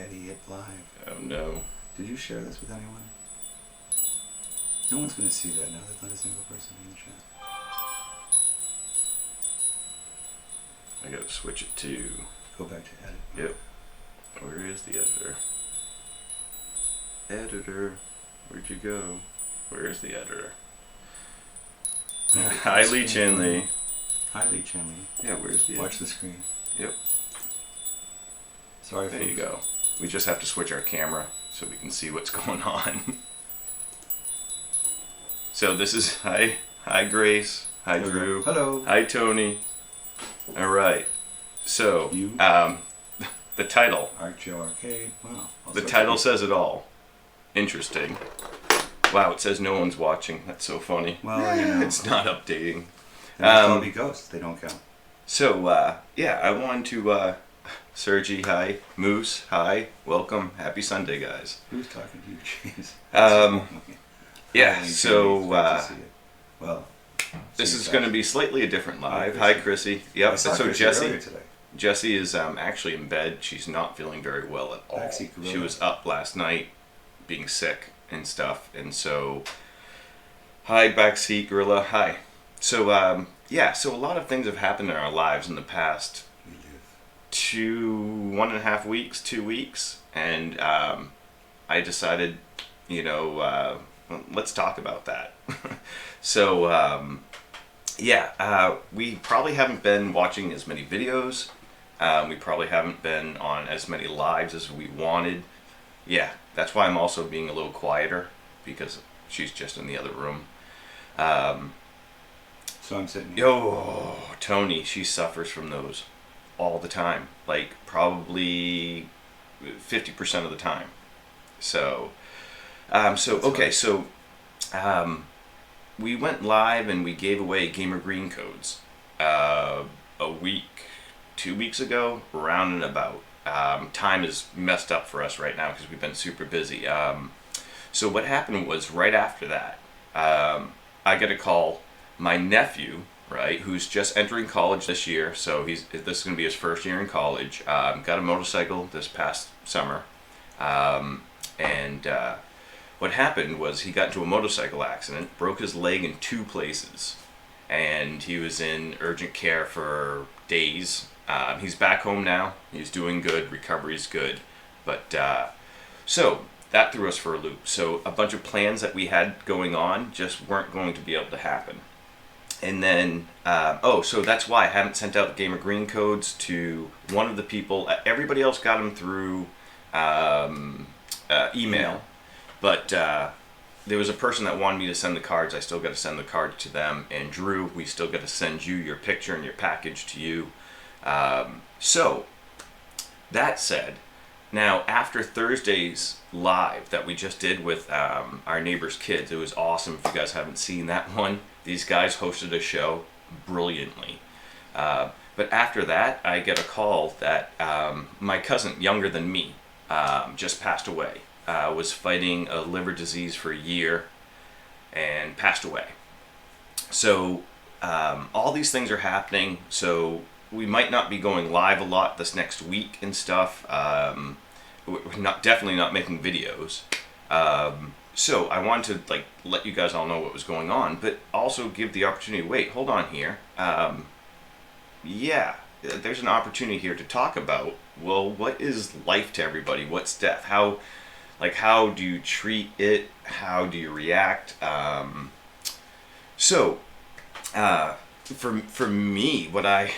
already hit live. Oh no. Did you share this with anyone? No one's going to see that now. There's not a single person in the chat. I gotta switch it to... Go back to edit. Yep. Where is the editor? Editor. Where'd you go? Where is the editor? Hi, Lee Chinley. Hi, Lee Chinley. Yeah, where's the editor? Watch the screen. Yep. Sorry, there you go. We just have to switch our camera so we can see what's going on. So this is... Hi Grace. Hi, Drew. Hello. Hi, Tony. All right. So, the title. Arcjo Arcade. Wow. The title says it all. Interesting. Wow, it says no one's watching. That's so funny. Well, you know. It's not updating. They'll be ghosts. They don't count. So, yeah, I wanted to... Sergi, hi. Moose, hi. Welcome. Happy Sunday, guys. Who's talking to you? Jeez. Yeah, so... well... This is going to be slightly a different live. Hi, Chrissy. Yep. So Jessie is actually in bed. She's not feeling very well at all. She was up last night, being sick and stuff, and so. Hi, backseat gorilla. Hi. So yeah. So a lot of things have happened in our lives in the past 1.5 weeks, 2 weeks, and I decided, you know, let's talk about that. So, yeah, we probably haven't been watching as many videos. We probably haven't been on as many lives as we wanted. Yeah, that's why I'm also being a little quieter, because she's just in the other room. So I'm sitting here. Yo, Tony, she suffers from those all the time. Like, probably 50% of the time. So, okay, so... we went live and we gave away Gamer Green codes a week, 2 weeks ago, round and about. Time is messed up for us right now because we've been super busy. So what happened was right after that, I get a call. My nephew, right, who's just entering college this year, so this is going to be his first year in college, got a motorcycle this past summer, and what happened was he got into a motorcycle accident, broke his leg in 2 places, and he was in urgent care for days. He's back home now. He's doing good. Recovery's good. But so that threw us for a loop. So a bunch of plans that we had going on just weren't going to be able to happen. And then, so that's why I haven't sent out the Gamer Green codes to one of the people. Everybody else got them through email. But there was a person that wanted me to send the cards. I still got to send the card to them. And Drew, we still got to send you your picture and your package to you. So, that said, now after Thursday's live that we just did with our neighbor's kids, it was awesome. If you guys haven't seen that one, these guys hosted a show brilliantly. But after that, I get a call that my cousin, younger than me, just passed away. Was fighting a liver disease for a year and passed away. So all these things are happening. So we might not be going live a lot this next week and stuff. We're definitely not making videos. So I wanted to let you guys all know what was going on, but also give the opportunity. Wait, hold on here. Yeah, there's an opportunity here to talk about. Well, what is life to everybody? What's death? How do you treat it? How do you react? For me, I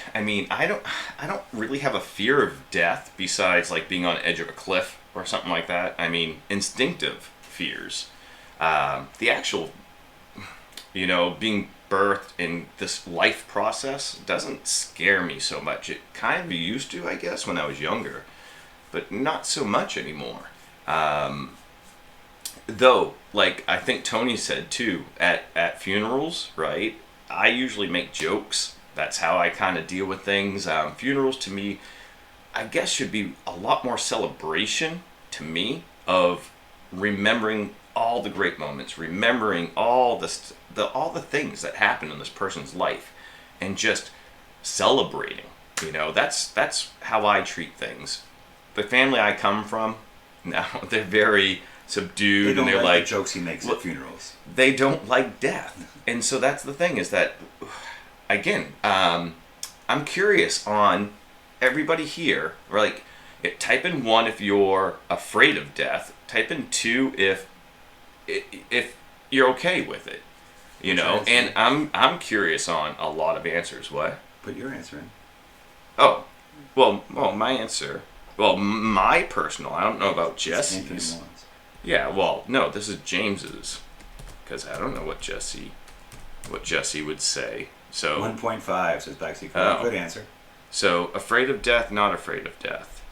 don't really have a fear of death besides being on the edge of a cliff or something like that. I mean, instinctive fears. The actual, being birthed in this life process doesn't scare me so much. It kind of used to, I guess, when I was younger, but not so much anymore. Though, I think Tony said too, at funerals, right? I usually make jokes. That's how I kind of deal with things. Funerals to me, I guess, should be a lot more celebration to me of remembering all the great moments, remembering all the things that happened in this person's life, and just celebrating. That's how I treat things. the family I come from, now they're very subdued, They don't and they're like like the jokes he makes well, at funerals. they don't like death. And so that's the thing, is that, again, I'm curious on everybody here, like, type in 1 if you're afraid of death, type in 2 if you're okay with it, you know. And I'm curious on a lot of answers. What? Put your answer in. Oh, well, my answer. Well, my personal. I don't know about Jessie's. Yeah, well, no, this is James's, because I don't know what Jessie would say. So 1.5 says Baxi. Good answer. So afraid of death, not afraid of death.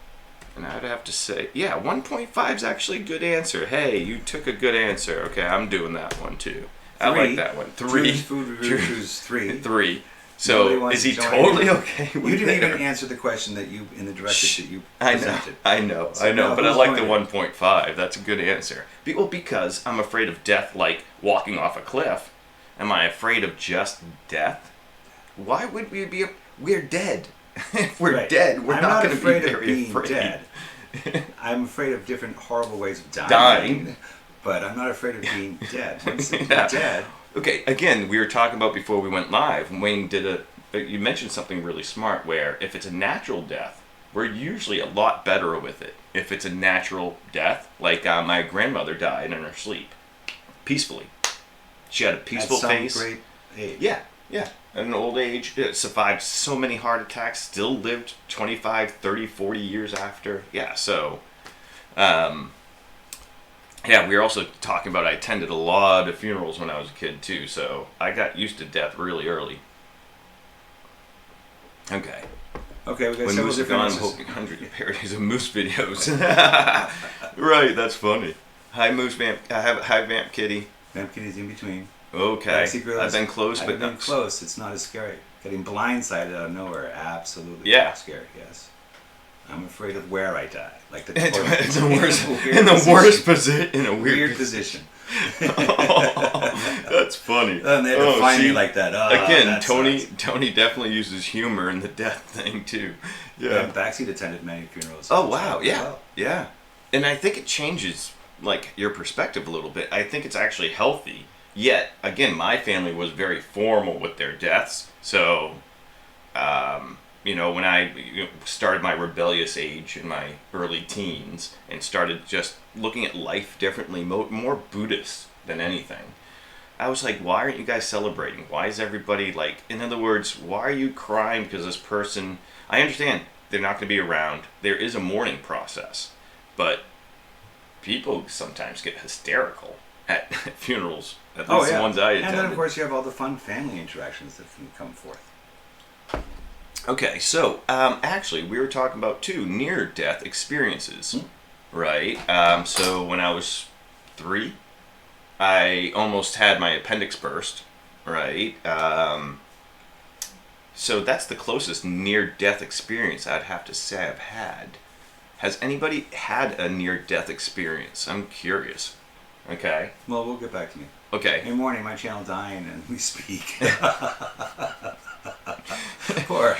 And I'd have to say, yeah, 1.5 is actually a good answer. Hey, you took a good answer. Okay, I'm doing that one too. I like that one. 3. Food review choose 3. 3. So is he totally okay with it? You didn't even answer the question that you in the directive that you presented. I know, but I like the 1.5. That's a good answer. Well, because I'm afraid of death, like walking off a cliff. Am I afraid of just death? Why would we be? We're dead. If we're dead, we're not going to be very afraid. Dead. I'm afraid of different horrible ways of dying. But I'm not afraid of being dead. Once you're dead. Okay, again, we were talking about before we went live, Wayne you mentioned something really smart, where if it's a natural death, we're usually a lot better with it. If it's a natural death, like my grandmother died in her sleep, peacefully. She had a peaceful face. At some great age. Yeah. At an old age, survived so many heart attacks, still lived 25, 30, 40 years after. Yeah, so... yeah, we were also talking about I attended a lot of funerals when I was a kid too, so I got used to death really early. Okay. Okay, we got when several Moose is different gone, I'm answers. hoping 100 parodies of Moose videos. Right, that's funny. Hi Moose Vamp. Hi Vamp Kitty. Vamp Kitty's in between. Okay. I've been close, but I've been close. It's not as scary. Getting blindsided out of nowhere, absolutely. Yeah. Scary. Yes. I'm afraid of where I die, like the it's the worst, in the worst position, in a weird position. Oh, that's funny. And they had to find me like that. Again, that Tony definitely uses humor in the death thing too. Yeah, Backseat attended many funerals. Oh wow, yeah. And I think it changes like your perspective a little bit. I think it's actually healthy. Yet again, my family was very formal with their deaths, so. You know, when I started my rebellious age in my early teens and started just looking at life differently, more Buddhist than anything, I was like, why aren't you guys celebrating? Why is everybody like, in other words, why are you crying because this person, I understand they're not going to be around. There is a mourning process, but people sometimes get hysterical at funerals, at least the ones I attended. And then, of course, you have all the fun family interactions that can come forth. Okay, so actually, we were talking about two near-death experiences, right? So when I was 3, I almost had my appendix burst, right? So that's the closest near-death experience I'd have to say I've had. Has anybody had a near-death experience? I'm curious. Okay. Well, we'll get back to me. Okay. In the morning, my channel dying and we speak. Or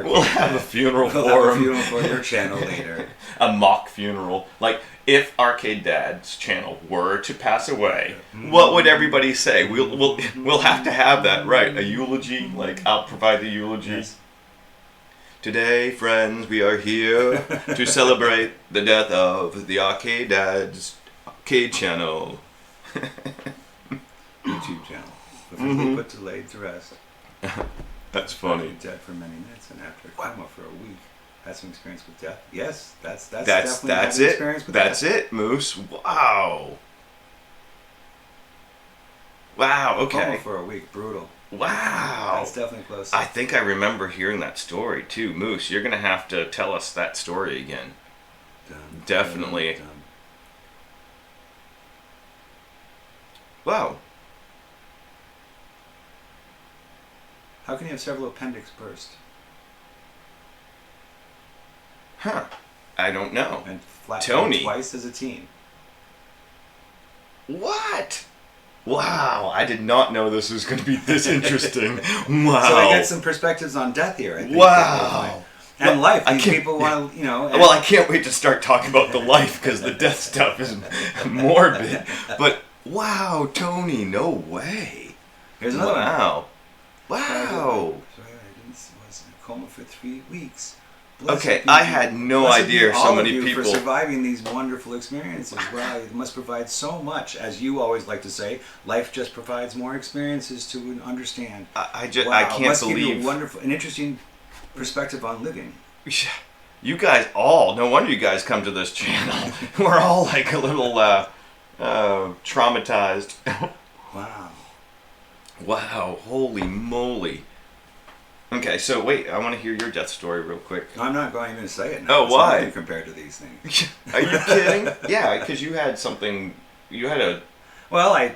we'll have a funeral for him. We'll have a funeral for your channel later. A mock funeral. Like, if Arcade Dad's channel were to pass away, what would everybody say? We'll have to have that, right? A eulogy. Like, I'll provide the eulogy. Yes. Today, friends, we are here to celebrate the death of the Arcade Dad's Arcade channel. YouTube channel. Officially put to laid to rest. That's funny. Dead for many minutes and after a coma for a week. Had some experience with death. Yes, that's definitely that's an it. Experience with That's death. it, Moose. Wow. Wow. Okay. Coma for a week. Brutal. Wow. That's definitely close. I think I remember hearing that story too, Moose. You're gonna have to tell us that story again. Definitely. Wow. How can you have several appendix burst? Huh. I don't know. And flat Tony. Twice as a teen. What? Wow. I did not know this was going to be this interesting. Wow. So I get some perspectives on death here, I think. Wow. And life. I These can't- people want to, Well, I can't wait to start talking about the life because the death stuff is morbid. But wow, Tony, no way. Here's another one. Wow. Wow. Sorry, I was in a coma for 3 weeks. Okay, be I you. had no Blessed idea be so all many of you people. for surviving these wonderful experiences. Wow, it must provide so much. As you always like to say, life just provides more experiences to understand. I Wow, can't must give you believe. a wonderful, an interesting perspective on living. You guys no wonder you guys come to this channel. We're all like a little traumatized. Wow. Wow, holy moly. Okay, so wait, I want to hear your death story real quick. No, I'm not going to say it now. Oh, It's why? nothing compared to these things. Are you kidding? Yeah, because you had something, you had a, Well, I,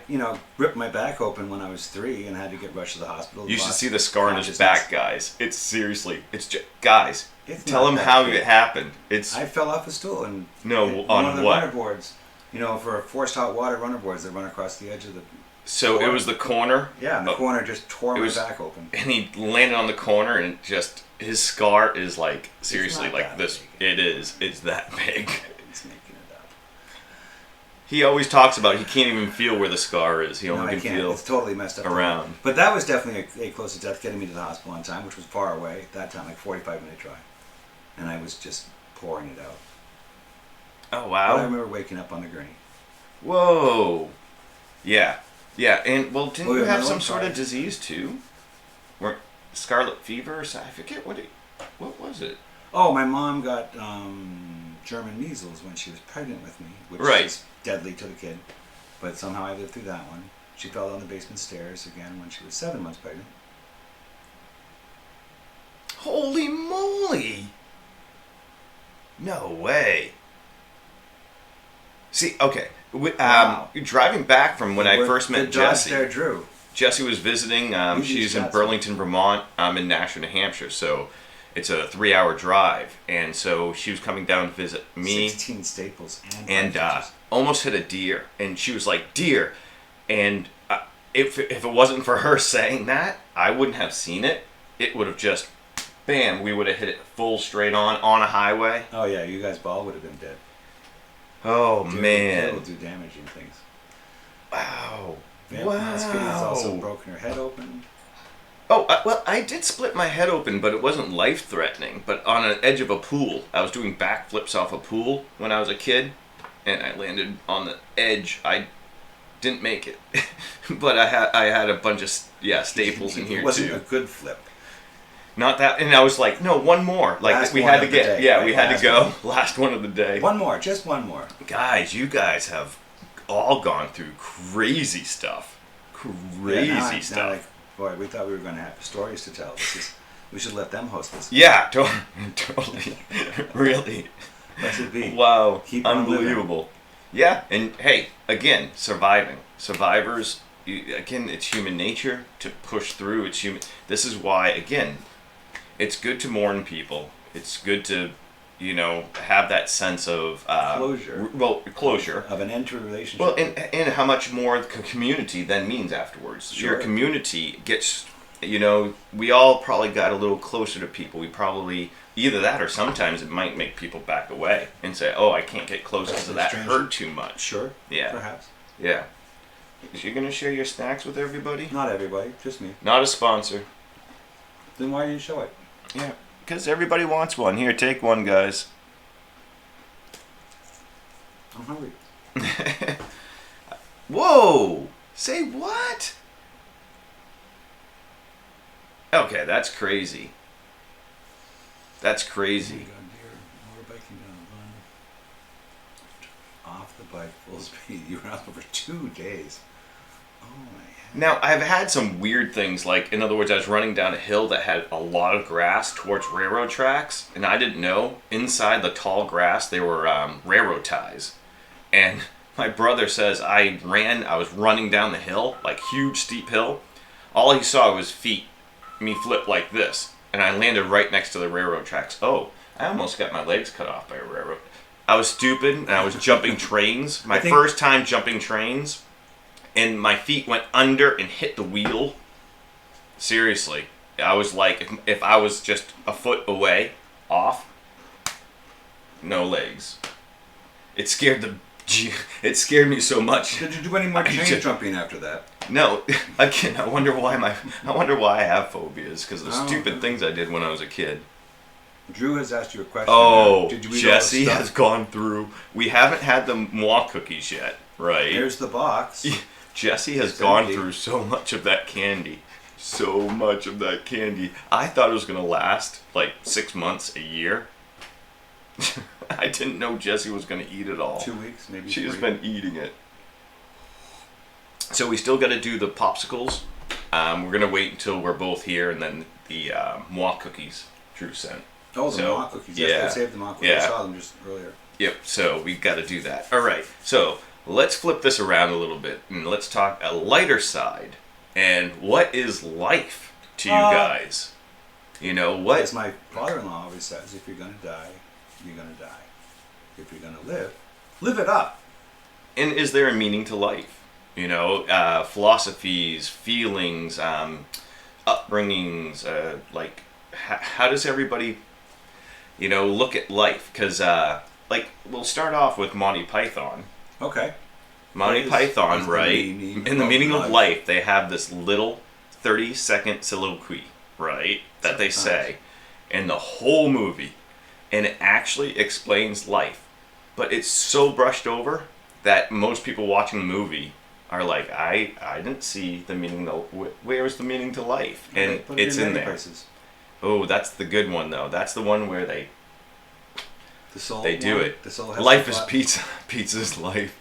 ripped my back open when I was 3 and had to get rushed to the hospital. you should Lost see the scar on his consciousness. back, guys. It's seriously, it's just, guys, It's tell not him that how big. it happened. It's, I fell off a stool and No, hit on one of the what? runner boards. For forced hot water runner boards that run across the edge of the. so it was the corner. Yeah, and the Oh, corner just tore it my was- back open. and he landed on the corner and just his scar is like seriously not like that this. big. It's that big. It's making it up. He always talks about he can't even feel where the scar is. He No, only I can can't. feel It's totally messed up. around. But that was definitely a close to death, getting me to the hospital on time, which was far away at that time, like 45-minute drive, and I was just pouring it out. Oh But I wow! remember waking up on the gurney. Whoa! Yeah, yeah. And well, didn't Oh, you yeah, have no, some I'm sort of sorry. disease too? Or scarlet fever? Or something? I forget what was it? Oh, my mom got German measles when she was pregnant with me, which Right. is deadly to the kid. But somehow I lived through that one. She fell down the basement stairs again when she was 7 months pregnant. Holy moly! No way. See, okay. Wow. Driving back from when I We're- first met good dodge Jessie. there, Drew. Jessie was visiting. You She's in shots. Burlington, Vermont. I'm in Nashua, New Hampshire. So it's a 3-hour drive. And so she was coming down to visit me 16 staples and cartridges. almost hit a deer. And she was like, deer. And if it wasn't for her saying that, I wouldn't have seen it. It would have just, bam, we would have hit it full straight on a highway. Oh yeah, you guys all would have been dead. Oh, Dude, man. It'll do damaging things. Wow. Vampire Kitty's also Wow. broken her head open. Oh, well, I did split my head open, but it wasn't life-threatening. But on an edge of a pool. I was doing backflips off a pool when I was a kid, and I landed on the edge. I didn't make it. But I had a bunch of, staples in here, It wasn't too. a good flip. Not that, and I was like, no, one more. Like, Last we one had to of the get, day, right? we had Last to go. one. Last one of the day. One more, just one more. Guys, you guys have all gone through crazy stuff. Crazy Yeah, now, stuff. like, boy, we thought we were going to have stories to tell. We should let them host this. Yeah, totally. Really. Blessed be. Wow. Keep on Unbelievable. Yeah, and hey, again, surviving. Survivors, again, it's human nature to push through. It's human. This is why, again, it's good to mourn people. It's good to, have that sense of Closure. Closure. Of an end to a relationship. Well, and how much more the community then means afterwards. Sure. Your community gets, we all probably got a little closer to people. We probably, either that or sometimes it might make people back away and say, oh, I can't get close because of that Stranger. hurt too much. Sure. Yeah. Perhaps. Yeah. Is you going to share your snacks with everybody? Not everybody, just me. Not a sponsor. Then why didn't you show it? Yeah. Because everybody wants one. Here, take one, guys. I'm hungry. Whoa! Say what? Okay, that's crazy. That's Oh my crazy. God, dear. Motorbiking down the run. Off the bike, full speed. You were out for 2 days. Oh my God. Now, I've had some weird things, like, in other words, I was running down a hill that had a lot of grass towards railroad tracks, and I didn't know, inside the tall grass, there were railroad ties. And my brother says I was running down the hill, like huge steep hill. All he saw was me flip like this, and I landed right next to the railroad tracks. Oh, I almost got my legs cut off by a railroad. I was stupid, and I was jumping trains. My first time jumping trains, and my feet went under and hit the wheel. Seriously. I was like, if I was just a foot away, off, no legs. It scared me so much. Did you do any more chain jumping after that? No, again, I wonder why I have phobias, because of the stupid things I did when I was a kid. Drew has asked you a question. Oh, Did you read Jessie all the has stuff? gone through. We haven't had the moi cookies yet, right? There's the box. Jessie has It's gone empty. through so much of that candy. So much of that candy. I thought it was going to last like 6 months, a year. I didn't know Jessie was going to eat it all. 2 weeks, maybe. She's 3. been eating it. So we still got to do the popsicles. We're going to wait until we're both here, and then the moi cookies Drew sent. Oh, the So, mock cookies. yeah. Yes, they saved the mock cookies. Yeah. I saw them just earlier. Yep, so we got to do that. All right, so let's flip this around a little bit, and let's talk a lighter side. And what is life to you guys? You know, what? As my father-in-law always says, if you're going to die, you're going to die. If you're going to live it up. And is there a meaning to life? You know, philosophies, feelings, upbringings, like, how does everybody, you know, look at life? Because, like, we'll start off with Monty Python. Okay. Monty Python, the right? meaning In the of meaning of life. life, they have this little 30-second soliloquy, right? That they say in the whole movie. And it actually explains life. But it's so brushed over that most people watching the movie are like, I didn't see the meaning. Where's the meaning to life? And They put it it's in many there. places. Oh, that's the good one, though. That's the one where they do one, it. The soul has Life the is plot. pizza. Pizza's life.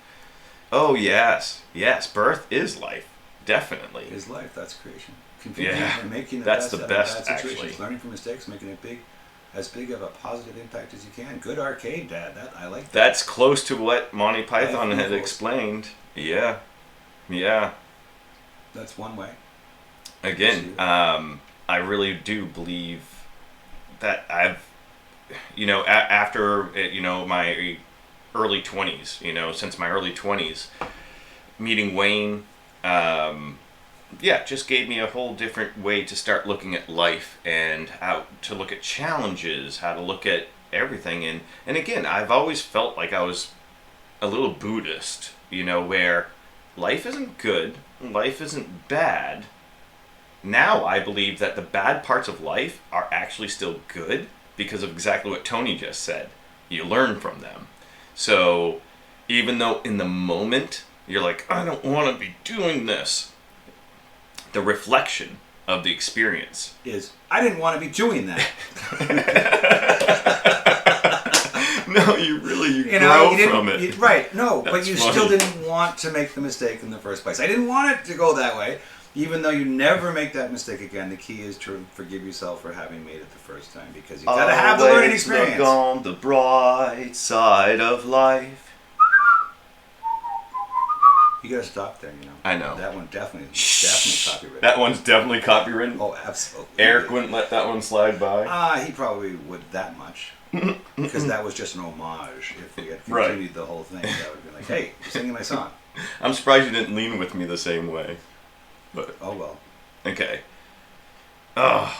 Oh, yes. Yes, birth is life. Definitely. Is life. That's creation. Confusing Yeah, and making that's the the best, best, out of bad situations. actually. Learning from mistakes, making it as big of a positive impact as you can. Good arcade, Dad. I like that. That's close to what Monty Python Life had equals. explained. Yeah. Yeah. That's one way. Again, I really do believe that I've, you know, after, you know, my early 20s, you know, since my early 20s, meeting Wayne, yeah, just gave me a whole different way to start looking at life and how to look at challenges, how to look at everything. And again, I've always felt like I was a little Buddhist, you know, where life isn't good, life isn't bad. Now I believe that the bad parts of life are actually still good because of exactly what Tony just said. You learn from them. So even though in the moment you're like, I don't want to be doing this, the reflection of the experience I didn't want to be doing that. No, you You grow you didn't, from it. right, no, but That's you funny. still didn't want to make the mistake in the first place. I didn't want it to go that way. Even though you never make that mistake again, the key is to forgive yourself for having made it the first time, because you gotta have the learning Always experience. Look on the bright side of life. You gotta stop there, you know. I know. That one definitely Shh. copyrighted. That one's definitely copywritten. Oh, absolutely. Eric wouldn't let that one slide by. He probably would that much. Because that was just an homage. If we had Right. continued the whole thing, that would have been like, hey, you're singing my song. I'm surprised you didn't lean with me the same way. But, Oh, well. okay. Oh,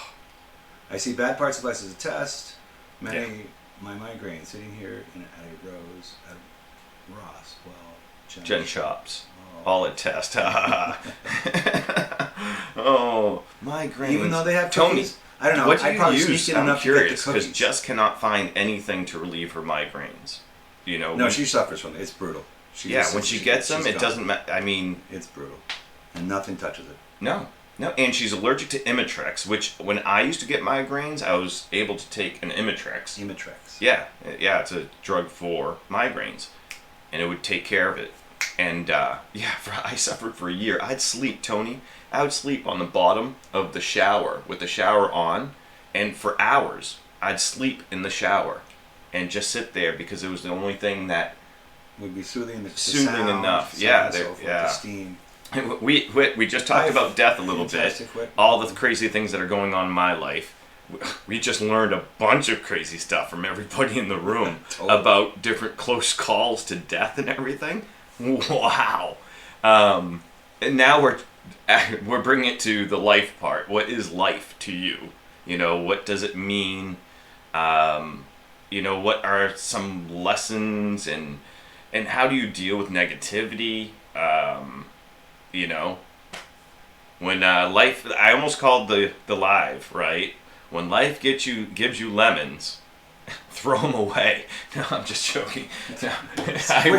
I see bad parts of life as a test. My Yeah. migraine sitting here at a Rose, at Ross, well, Jen Chops. Oh. All a test. Oh, migraine. Even though they have Tony, cookies, I don't know. what do I'd you probably use? sneak in I'm enough curious to get the because cookies. Jess cannot find anything to relieve her migraines. You know. No, when- she suffers from it. It's brutal. Yeah, when she gets them, she's it gone. doesn't matter. I mean, It's brutal, and nothing touches it. no, and she's allergic to Imitrex, which when I used to get migraines, I was able to take an Imitrex. Imitrex. Yeah, it's a drug for migraines, and it would take care of it. And I suffered for a year. I'd sleep, Tony. I would sleep on the bottom of the shower with the shower on, and for hours I'd sleep in the shower and just sit there because it was the only thing that Would be soothing. The Soothing sound, enough. so Yeah, on and so there- forth, yeah. The steam. we just talked about death a little bit. Fantastic whip. All the crazy things that are going on in my life. We just learned a bunch of crazy stuff from everybody in the room Totally. about different close calls to death and everything. Wow. And now we're bringing it to the life part. What is life to you? You know, what does it mean? You know, what are some lessons and how do you deal with negativity? You know, when life, I almost called the live, right? When life gives you lemons, throw them away. No, I'm just joking. No, I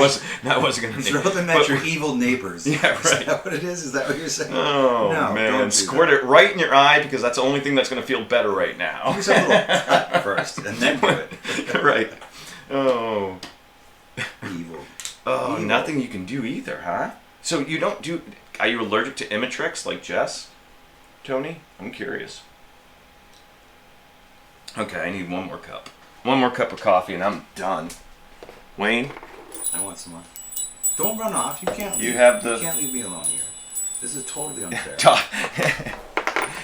wasn't gonna throw them at your evil neighbors. Yeah, right. Is that what it is? Is that what you're saying? Oh no, man, squirt it right in your eye because that's the only thing that's gonna feel better right now. Give yourself a little cut first, and then do it. Right. Oh. Evil. Oh, Evil. nothing you can do either, huh? So you don't do. Are you allergic to Imitrix like Jess? Tony? I'm curious. Okay, I need one more cup. One more cup of coffee and I'm done. Wayne? I want some more. Don't run off. You can't leave. You have the... You can't leave me alone here. This is totally unfair.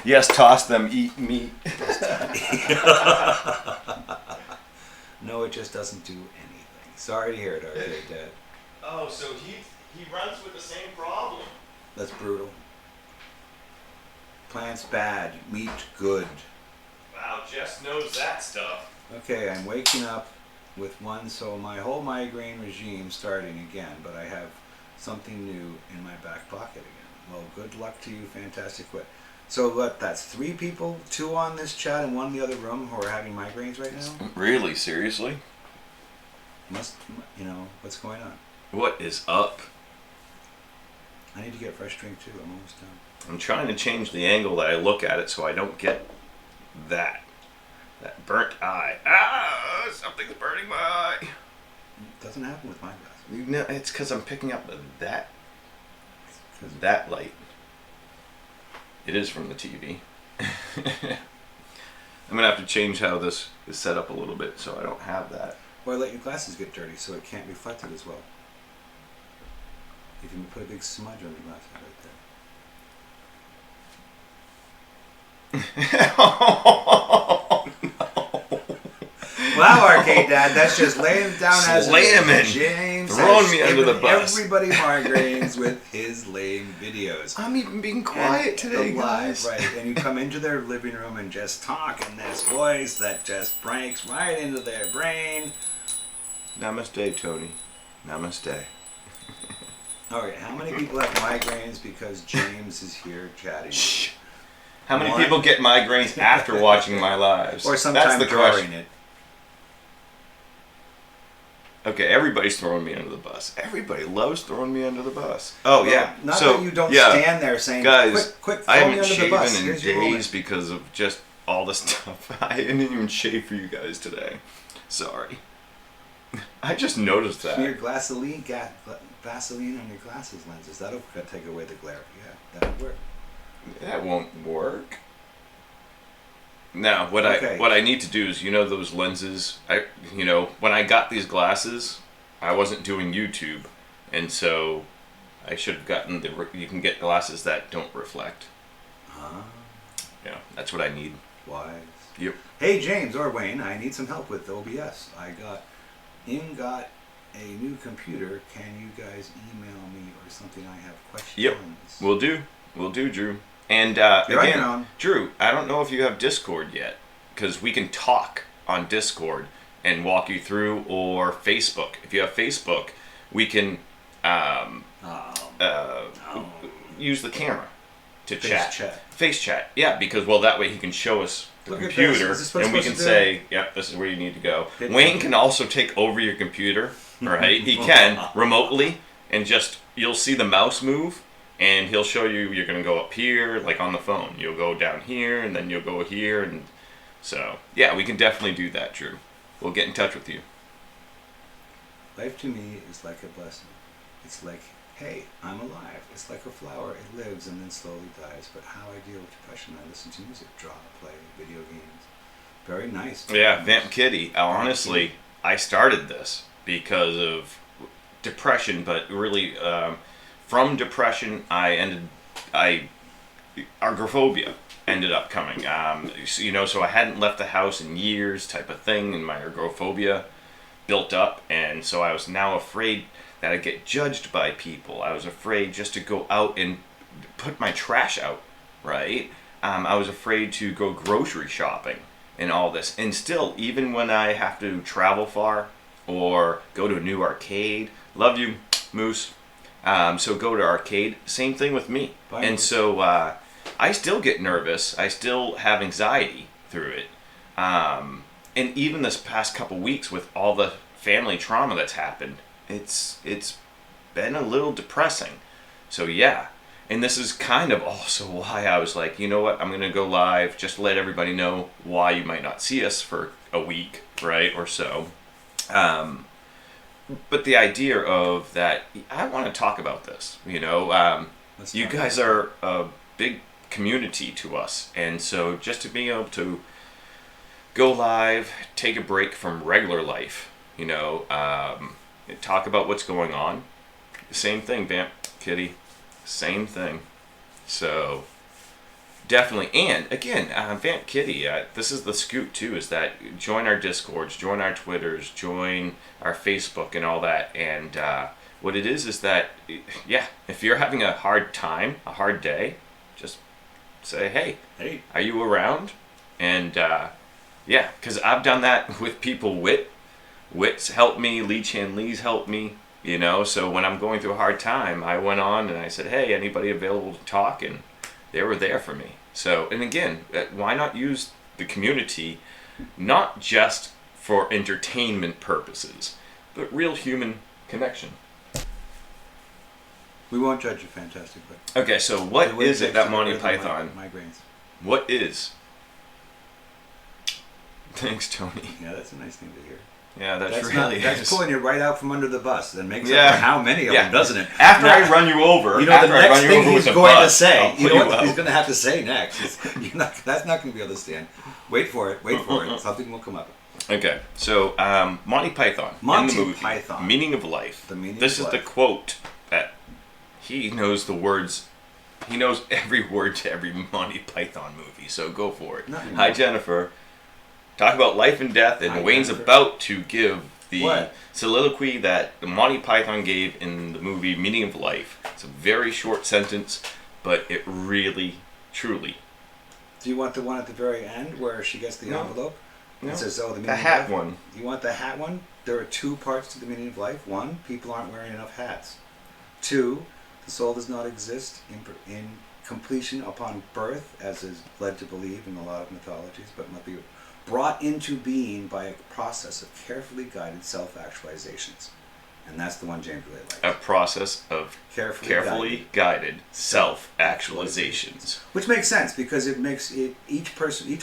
Yes, toss them, eat meat. No, it just doesn't do anything. Sorry to hear it, Arcade Dad. Oh, so he runs with the same problem. That's brutal. Plants bad, meat good. Wow, Jess knows that stuff. Okay, I'm waking up with one, so my whole migraine regime starting again, but I have something new in my back pocket again. Well, good luck to you, fantastic quit. So what, that's 3 people, 2 on this chat and 1 in the other room who are having migraines right now? Really? Seriously? What's going on? What is up? I need to get a fresh drink too, I'm almost done. I'm trying to change the angle that I look at it so I don't get that burnt eye. Ah, something's burning my eye. It doesn't happen with my glasses. No, it's because I'm picking up that light. It is from the TV. I'm gonna have to change how this is set up a little bit so I don't have that. Or let your glasses get dirty so it can't reflect it as well. You can put a big smudge on your glasses right there. Oh, no. Wow, Arcade Dad, that's just laying it down as Slamming. James Throwing me under the bus. Everybody migraines with his lame videos. I'm even being quiet And today, the guys. Right, and you come into their living room and just talk in this voice that just breaks right into their brain. Namaste, Tony. Namaste. Alright, how many people have migraines because James is here chatting? Shh. How many people get migraines after watching my lives? Or sometime That's the during question. it. Okay, everybody's throwing me under the bus. Everybody loves throwing me under the bus. Oh, yeah. Not so, that you don't yeah. stand there saying, Guys, quick, throw I me haven't under the shaven bus. in Here's your moment. days because of just all the stuff. I didn't even shave for you guys today. Sorry. I just noticed that. Smear Vaseline on your glasses lenses. That'll take away the glare. Yeah, that'll work. That won't work. Now, what I need to do is, those lenses. When I got these glasses, I wasn't doing YouTube, and so I should have gotten you can get glasses that don't reflect. Yeah, that's what I need. Wise. Yep. Hey James or Wayne, I need some help with OBS. I got a new computer. Can you guys email me or something? I have questions. Yep. We'll do, Drew. And You're on your again, own. Drew, I don't know if you have Discord yet, because we can talk on Discord and walk you through, or Facebook. If you have Facebook, we can use the camera to chat. Face chat. Yeah, because that way he can show us the computer, and we can say, "Yep, this is where you need to go." Wayne can also take over your computer, right? He can remotely, and you'll see the mouse move. And he'll show you, you're going to go up here, like on the phone. You'll go down here, and then you'll go here. And so, yeah, we can definitely do that, Drew. We'll get in touch with you. Life to me is like a blessing. It's like, hey, I'm alive. It's like a flower. It lives and then slowly dies. But how I deal with depression, I listen to music, draw, play, video games. Very nice. Yeah, Vamp Kitty. Honestly, I started this because of depression, but really... from depression, agoraphobia ended up coming. So I hadn't left the house in years, type of thing, and my agoraphobia built up, and so I was now afraid that I'd get judged by people. I was afraid just to go out and put my trash out, right? I was afraid to go grocery shopping and all this. And still, even when I have to travel far or go to a new arcade, love you, Moose. So go to arcade, same thing with me. Bye, And Moose. so I still get nervous. I still have anxiety through it. And even this past couple weeks with all the family trauma that's happened, it's been a little depressing. So yeah. And this is kind of also why I was like, you know what, I'm going to go live just to let everybody know why you might not see us for a week, right, or so. But the idea of that, I want to talk about this, you know. You guys are a big community to us. And so just to be able to go live, take a break from regular life, you know, talk about what's going on. Same thing, Vamp Kitty. Same thing. So definitely. And again, Vamp Kitty, this is the scoop too, is that join our Discords, join our Twitters, join our Facebook and all that. And what it is that, yeah, if you're having a hard time, a hard day, just say, hey, are you around? And yeah, because I've done that with people. Wit's helped me, Lee Chan Lee's helped me, you know. So when I'm going through a hard time, I went on and I said, hey, anybody available to talk? And they were there for me. So, and again, why not use the community not just for entertainment purposes, but real human connection? We won't judge you, fantastic. But Okay, so what is it that Monty Python? Migraines. What is? Thanks, Tony. Yeah, that's a nice thing to hear. Yeah, that's That's pulling you right out from under the bus. That makes Yeah. up for how many of them, doesn't it? After Now, I run you over, you know, after the I next run you thing over he's with a going to bus, say, I'll you pull know what up. he's going to have to say next? That's not going to be able to stand. Wait for it. Something will come up. Okay, so Monty Python. Monty in the movie, Python. Meaning of Life. The Meaning this of is Life. the quote that he knows the words. He knows every word to every Monty Python movie, so go for it. Not anymore. Hi, Jennifer. Talk about life and death, and Hi, Wayne's Jennifer. about to give the What? soliloquy that the Monty Python gave in the movie Meaning of Life. It's a very short sentence, but it really, truly. Do you want the one at the very end where she gets the No. envelope? No. It says, "Oh, the meaning The of hat life." one. You want the hat one? There are two parts to the meaning of life. One, people aren't wearing enough hats. Two, the soul does not exist in completion upon birth, as is led to believe in a lot of mythologies, but must be brought into being by a process of carefully guided self-actualizations. And that's the one James really likes. A process of Carefully guided self-actualizations. Which makes sense because it makes it each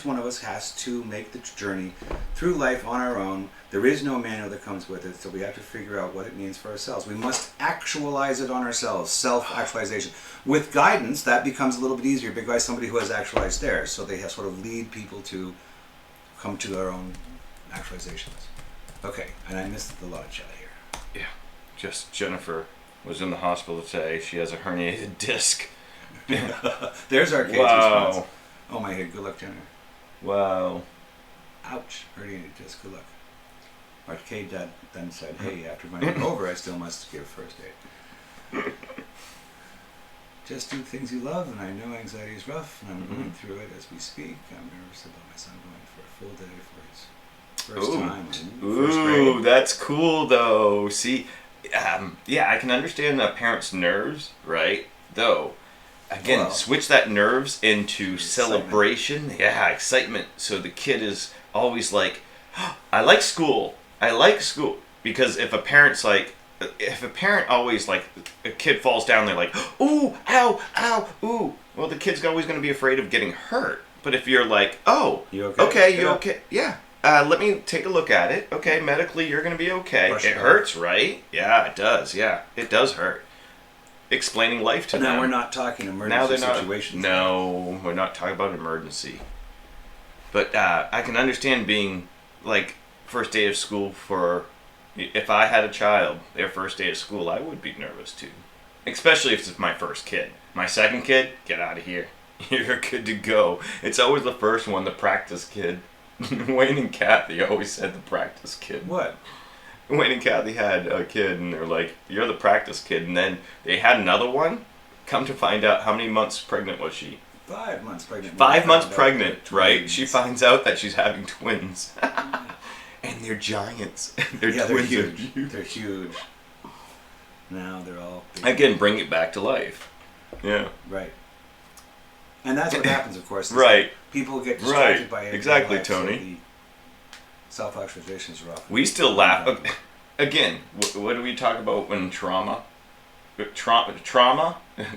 one of us has to make the journey through life on our own. There is no manual that comes with it, so we have to figure out what it means for ourselves. We must actualize it on ourselves, self-actualization. With guidance, that becomes a little bit easier because somebody who has actualized theirs, so they have sort of lead people to come to their own actualizations. Okay, and I missed the lot of chat here. Yeah, just Jennifer was in the hospital today. She has a herniated disc. There's our case Wow. response. Oh my head, good luck, Jennifer. Wow. Ouch, herniated disc, good luck. Arcade then said, hey, after running over, I still must give first aid. Just do things you love, and I know anxiety is rough, and I'm going through it as we speak. I'm nervous about my son going for a full day for his first time. First Ooh, grade. that's cool though. See, yeah, I can understand a parent's nerves, right? Though, again, Well, switch that nerves into excitement. celebration. Yeah, excitement. So the kid is always like, oh, I like school. I like school. Because if a parent's like, if a parent always like, a kid falls down, they're like, ooh, ow, ow, ooh. Well, the kid's always going to be afraid of getting hurt. But if you're like, oh, You okay? okay, Get you up. okay? Yeah. Let me take a look at it. Okay, medically, you're going to be okay. Brush It it off. hurts, right? Yeah, it does. Yeah, it does hurt. Explaining life to them. Now we're not talking Now emergency they're not. situations. No, we're not talking about emergency. But I can understand being like first day of school for. If I had a child, their first day of school, I would be nervous too. Especially if it's my first kid. My second kid, get out of here. You're good to go. It's always the first one, the practice kid. Wayne and Kathy always said the practice kid. What? Wayne and Kathy had a kid, and they're like, "You're the practice kid." And then they had another one. Come to find out, how many months pregnant was she? 5 months pregnant. 5 months pregnant, they're right? twins. She finds out that she's having twins. And they're giants. Their Yeah, twins they're are huge. huge. They're huge. Now they're all big. Again, bring it back to life. Yeah. Right. And that's what happens, of course. is Right. People get distracted Right. by it. Exactly, Life, so Tony. the self-actualizations are often. We still laugh. Again, what do we talk about when trauma?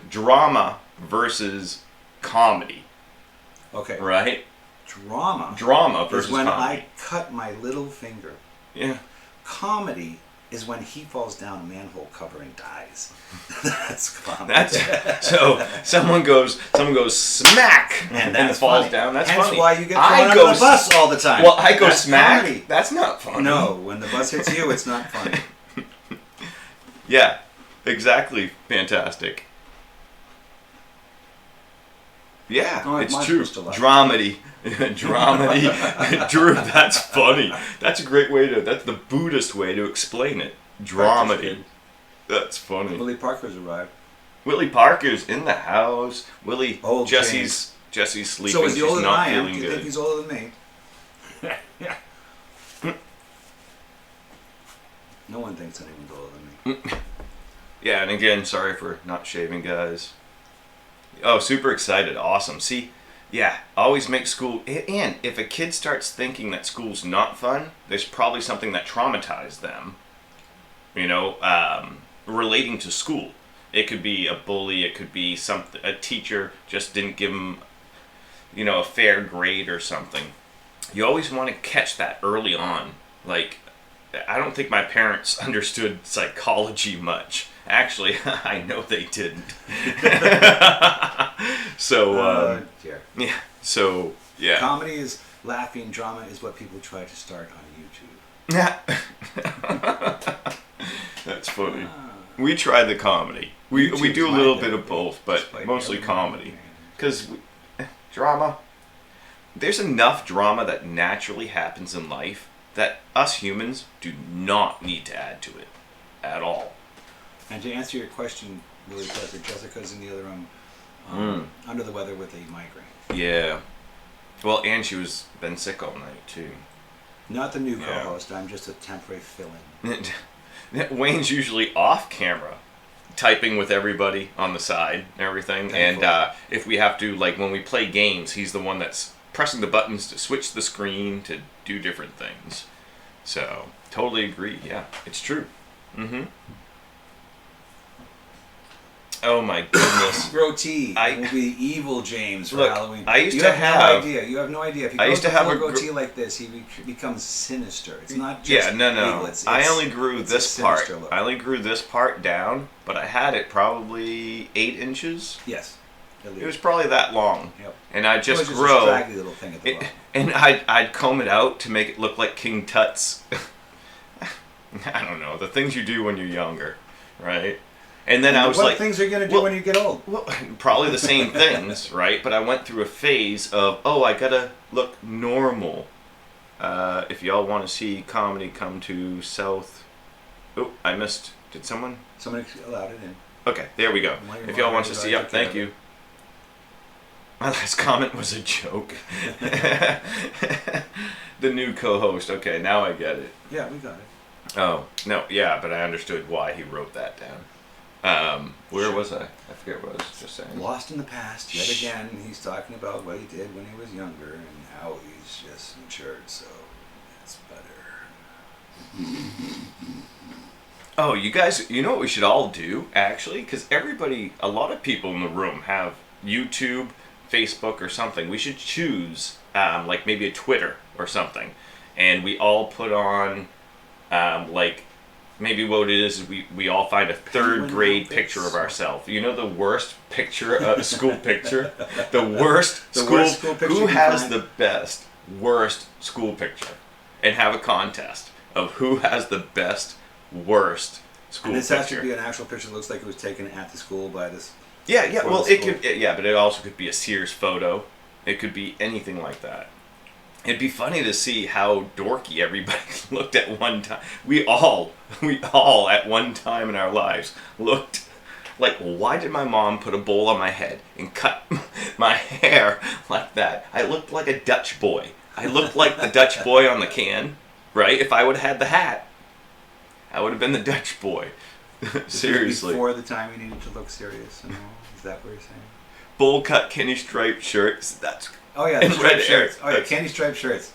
Drama versus comedy, Okay. right? Drama versus is when comedy. I cut my little finger. Yeah. Comedy is when he falls down a manhole cover and dies. That's comedy. That's so. Someone goes smack and and that's falls funny. down. That's Hence funny. why you get I thrown go under the bus all the time. Well, I go That's smack. comedy. That's not funny. No, when the bus hits you, it's not funny. Yeah, exactly. Fantastic. Yeah, Oh, it's my true. crystal light. Dramedy. Dramedy. Drew, that's funny. That's a great way to, that's the Buddhist way to explain it. Dramedy. That's funny. Willie Parker's arrived. Willie Parker's in the house. Willie, Old Jessie's sleeping. So is he She's older than not I am? feeling Do you good. think he's older than me? No one thinks anyone's older than me. Yeah, and again, sorry for not shaving, guys. Oh, super excited. Awesome. See, yeah, always make school. And if a kid starts thinking that school's not fun, there's probably something that traumatized them, you know, relating to school. It could be a bully. It could be a teacher just didn't give them, you know, a fair grade or something. You always want to catch that early on. Like, I don't think my parents understood psychology much. Actually, I know they didn't. So, dear. yeah. So, yeah. Comedy is laughing. Drama is what people try to start on YouTube. That's funny. We tried the comedy. We do a little bit of both, but mostly comedy. Because drama, there's enough drama that naturally happens in life that us humans do not need to add to it at all. And to answer your question, Willie Parker, Jessica's in the other room, under the weather with a migraine. Yeah. Well, and she was been sick all night too. Not the new co-host. I'm just a temporary fill-in. Wayne's usually off camera, typing with everybody on the side and everything. Thankfully. And if we have to, like when we play games, he's the one that's pressing the buttons to switch the screen to do different things. So, totally agree. Yeah, it's true. Mm-hmm. Oh my goodness. Goatee will be evil James for Halloween. I used you to have no idea. You have no idea. If he I goes used to to have full a goatee like this, he becomes sinister. It's not just evil. I only grew it's this a part. sinister look. I only grew this part down, but I had it probably 8 inches. Yes. It was probably that long. Yep. And I'd just it was grow. a scraggly little thing at the bottom. And I'd comb it out to make it look like King Tut's. I don't know, the things you do when you're younger, right? And then I was what like, things are you going to do when you get old? well, probably the same things, right? But I went through a phase of, I gotta look normal. If y'all want to see comedy, come to South. Oh, I missed. Did someone? Somebody allowed it in. Okay, there we go. If y'all want to see, up, thank you. My last comment was a joke. The new co-host. Okay, now I get it. Yeah, we got it. Oh, no, yeah, but I understood why he wrote that down. Where was I? I forget what I was just saying. Lost in the past, yet again. He's talking about what he did when he was younger and how he's just matured, so it's better. Oh, you guys, you know what we should all do, actually? Because a lot of people in the room have YouTube, Facebook, or something. We should choose, like maybe a Twitter or something. And we all put on, maybe what it is we all find a third grade picture of ourselves. You know the worst picture, school picture? The worst school picture. Who has the best, worst school picture? And have a contest of who has the best, worst school and this picture. has to be an actual picture that looks like it was taken at the school by this. Yeah. Well, it could. Yeah, but it also could be a Sears photo. It could be anything like that. It'd be funny to see how dorky everybody looked at one time. We all at one time in our lives looked Like, why did my mom put a bowl on my head and cut my hair like that? I looked like a Dutch boy. I looked like the Dutch boy on the can, right? If I would have had the hat, I would have been the Dutch boy. Seriously. Before the time you needed to look serious and all? Is that what you're saying? Bowl cut Kenny striped shirts. That's Oh yeah, the and striped red shirts. hair. Oh yeah, candy striped shirts.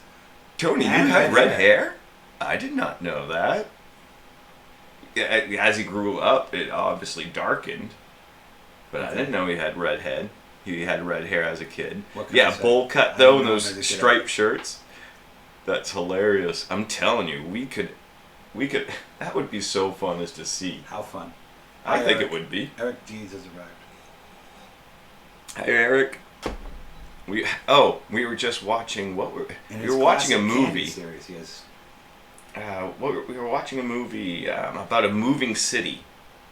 Tony, you And had red red hair? I did not know that. Yeah, as he grew up, it obviously darkened. But I didn't know he had red head. He had red hair as a kid. Yeah, bowl cut though, and those striped shirts. That's hilarious. I'm telling you, we could. That would be so fun as to see. How fun! I think it would be. Eric Deeds has arrived. Hi, Eric. We were just watching we were watching a movie. Series, yes. We were watching a movie about a moving city,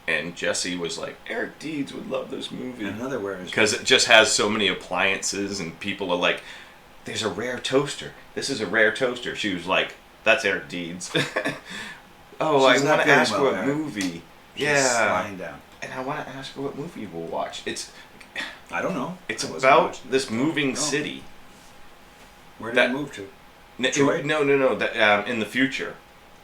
and Jessie was like, "Eric Deeds would love this movie." And another where is because it just has so many appliances, and people are like, "There's a rare toaster. This is a rare toaster." She was like, "That's Eric Deeds." Oh, She's I want to ask her what Eric. movie. She's lying down. And I want to ask her what movie we'll watch. I don't know. It's about this moving city. Where did it move to? Detroit? No. That, in the future,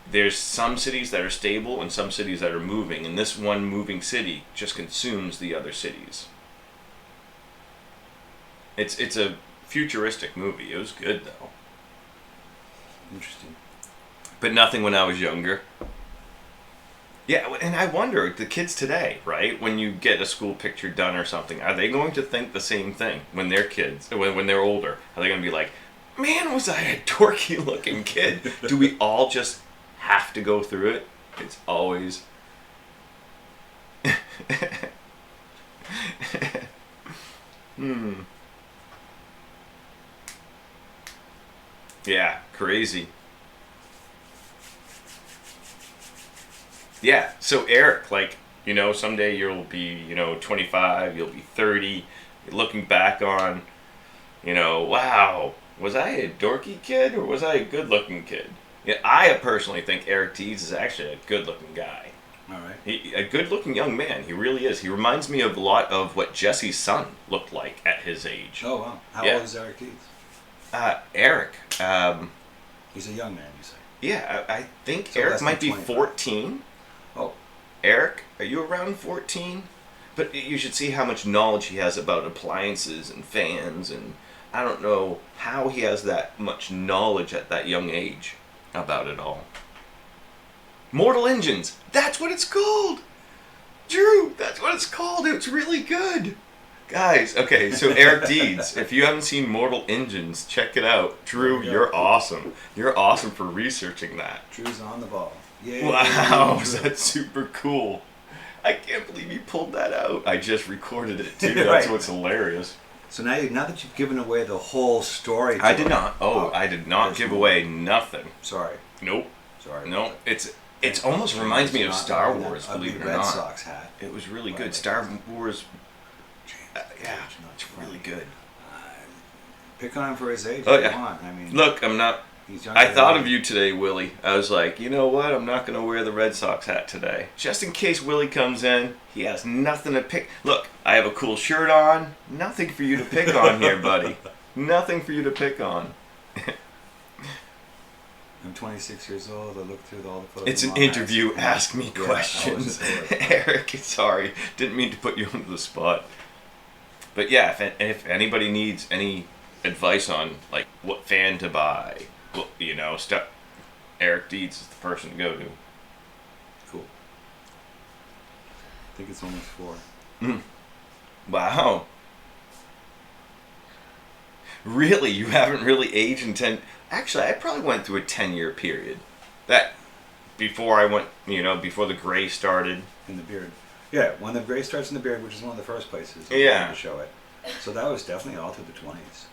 there's some cities that are stable and some cities that are moving, and this one moving city just consumes the other cities. It's a futuristic movie. It was good though. Interesting. But nothing when I was younger. Yeah, and I wonder, the kids today, right? When you get a school picture done or something, are they going to think the same thing when they're kids, when they're older? Are they going to be like, man, was I a dorky looking kid? Do we all just have to go through it? It's always... Yeah, crazy. Yeah, so Eric, like, someday you'll be, 25, you'll be 30, you're looking back on, wow, was I a dorky kid or was I a good-looking kid? Yeah, I personally think Eric Deeds is actually a good-looking guy. All right. A good-looking young man, he really is. He reminds me of a lot of what Jessie's son looked like at his age. Oh, wow. How old is Eric Deeds? Eric. He's a young man, you say? Yeah, I think so Eric might be 14. Oh. Eric, are you around 14? But you should see how much knowledge he has about appliances and fans, and I don't know how he has that much knowledge at that young age about it all. Mortal Engines, that's what it's called! Drew, that's what it's called, it's really good! Guys, okay, so Eric Deeds, if you haven't seen Mortal Engines, check it out. Drew, you're awesome. You're awesome for researching that. Drew's on the ball. Yay. Wow, that's super cool. I can't believe you pulled that out. I just recorded it too. That's what's hilarious. So now that you've given away the whole story, I did not. I did not give away nothing. Sorry. Nope. Sorry. Nope. It almost reminds me of Star Wars. Believe it or Red not. Sox hat. It was really good. Star Wars. Yeah, it's really good. Pick on him for his age. Oh, if yeah. you want. I mean, look, I'm not. I thought of you today, Willie. I was like, you know what? I'm not going to wear the Red Sox hat today. Just in case Willie comes in, he has nothing to pick. Look, I have a cool shirt on. Nothing for you to pick on here, buddy. Nothing for you to pick on. I'm 26 years old. I look through all the photos. It's an interview. Ask me questions. Eric, sorry. Didn't mean to put you on the spot. But yeah, if anybody needs any advice on like what fan to buy, stuff, Eric Deeds is the person to go to. Cool. I think it's almost 4. Wow. Really? You haven't really aged in 10... Actually, I probably went through a 10-year period. That, before I went, before the gray started. In the beard. Yeah, when the gray starts in the beard, which is one of the first places to show it. So that was definitely all through the 20s.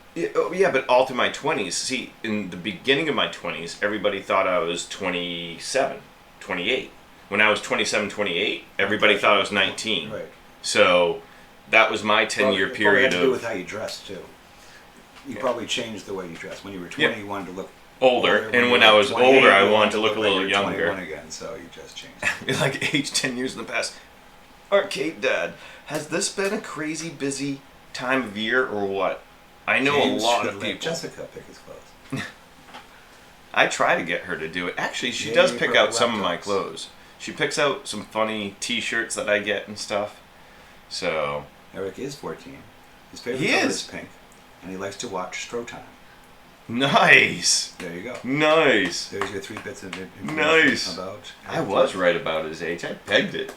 Yeah, but all through my 20s. See, in the beginning of my 20s, everybody thought I was 27, 28. When I was 27, 28, everybody thought I was 19. Right. So that was my 10-year period It had to do with how you dressed, too. You probably changed the way you dressed. When you were 20, you wanted to look older. And when I was older, I wanted to look a little younger. 21 again, so you just changed. Like aged 10 years in the past. Arcade Dad, has this been a crazy busy time of year or what? I know James a lot should of let people. Jessica pick his clothes. I try to get her to do it. Actually, she Yay, does pick purple out some of my laptops. clothes. She picks out some funny T-shirts that I get and stuff. So Eric is 14. His favorite He color is. is pink, and he likes to watch Stro Time. nice, There you go. nice. There's your 3 bits of information Nice. about. I was right about his age. I pegged it.